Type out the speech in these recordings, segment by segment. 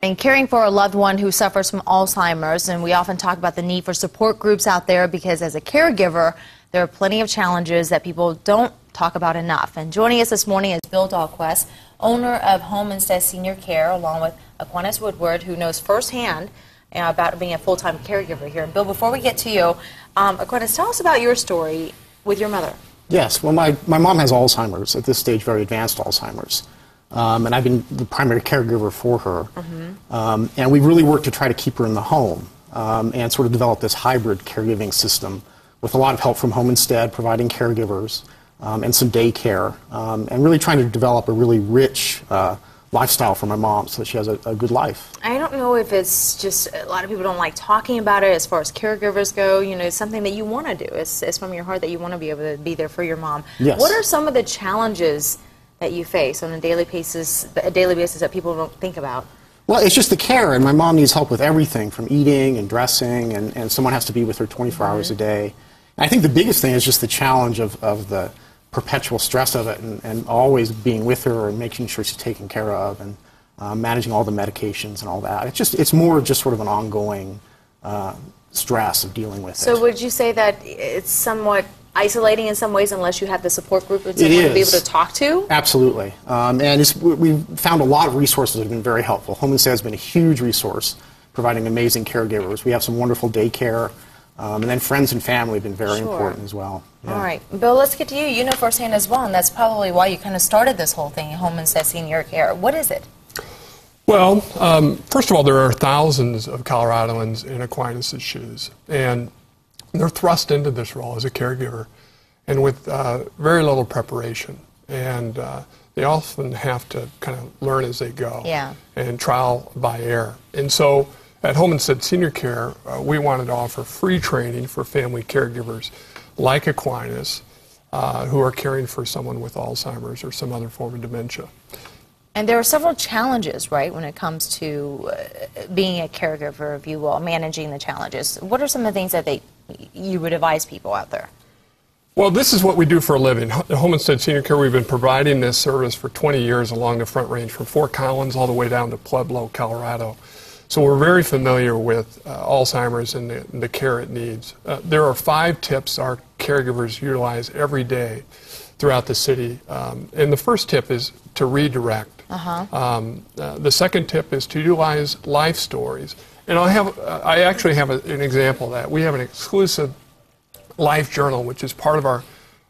And caring for a loved one who suffers from Alzheimer's, and we often talk about the need for support groups out there because as a caregiver, there are plenty of challenges that people don't talk about enough. And joining us this morning is Bill Dahlquist, owner of Home Instead Senior Care, along with Aquinas Woodward, who knows firsthand about being a full-time caregiver here. And Bill, before we get to you, Aquinas, tell us about your story with your mother. Yes, well, my mom has Alzheimer's, at this stage very advanced Alzheimer's. And I've been the primary caregiver for her. And we really worked to try to keep her in the home and sort of develop this hybrid caregiving system with a lot of help from Home Instead, providing caregivers and some daycare, and really trying to develop a really rich lifestyle for my mom so that she has a good life. I don't know if it's just a lot of people don't like talking about it as far as caregivers go. You know, it's something that you want to do. It's from your heart that you want to be able to be there for your mom. Yes. What are some of the challenges that you face on a daily basis that people don't think about? Well, it's just the care, and my mom needs help with everything from eating and dressing, and someone has to be with her 24 hours a day. And I think the biggest thing is just the challenge of the perpetual stress of it, and always being with her and making sure she's taken care of, and managing all the medications and all that. It's more just sort of an ongoing stress of dealing with it. So would you say that it's somewhat isolating in some ways unless you have the support group and someone to be able to talk to? Absolutely. And we've found a lot of resources that have been very helpful. Home Instead has been a huge resource, providing amazing caregivers. We have some wonderful daycare, and then friends and family have been very important as well. Yeah. All right. Bill, let's get to you. You know firsthand as well, and that's probably why you kind of started this whole thing, Home Instead Senior Care. What is it? Well, first of all, there are thousands of Coloradoans in Aquinas' shoes, and they're thrust into this role as a caregiver, and with very little preparation. And they often have to kind of learn as they go, and trial by error. And so at Home Instead Senior Care, we wanted to offer free training for family caregivers like Aquinas who are caring for someone with Alzheimer's or some other form of dementia. And there are several challenges, right, when it comes to being a caregiver, if you will, managing the challenges. What are some of the things that you would advise people out there? Well, this is what we do for a living. At Home Instead Senior Care, we've been providing this service for 20 years along the Front Range, from Fort Collins all the way down to Pueblo, Colorado. So we're very familiar with Alzheimer's and the care it needs. There are 5 tips our caregivers utilize every day throughout the city. And the first tip is to redirect. The second tip is to utilize life stories. And I actually have an example of that. We have an exclusive life journal, which is part of our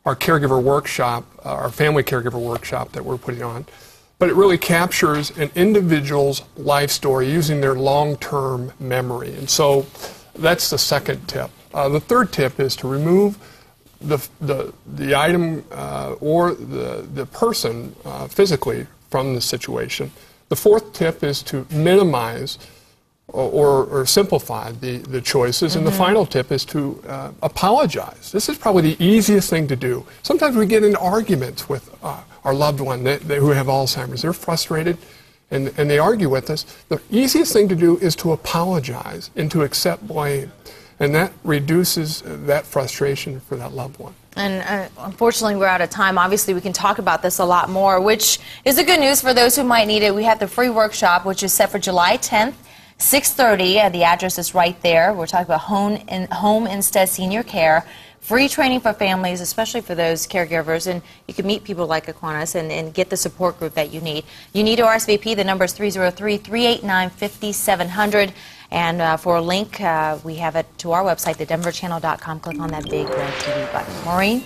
caregiver workshop, our family caregiver workshop that we're putting on. But it really captures an individual's life story using their long-term memory. And so that's the second tip. The third tip is to remove the item or the person physically from the situation. The fourth tip is to minimize or simplify the choices. And the final tip is to apologize. This is probably the easiest thing to do. Sometimes we get into arguments with our loved one who have Alzheimer's. They're frustrated and they argue with us. The easiest thing to do is to apologize and to accept blame. And that reduces that frustration for that loved one. And unfortunately, we're out of time. Obviously, we can talk about this a lot more, which is the good news for those who might need it. We have the free workshop, which is set for July 10th, 6:30. The address is right there. We're talking about Home Instead Senior Care. Free training for families, especially for those caregivers, and you can meet people like Aquinas and get the support group that you need. You need to RSVP. The number is 303-389-5700. And for a link, we have it to our website, thedenverchannel.com. Click on that big red TV button. Maureen?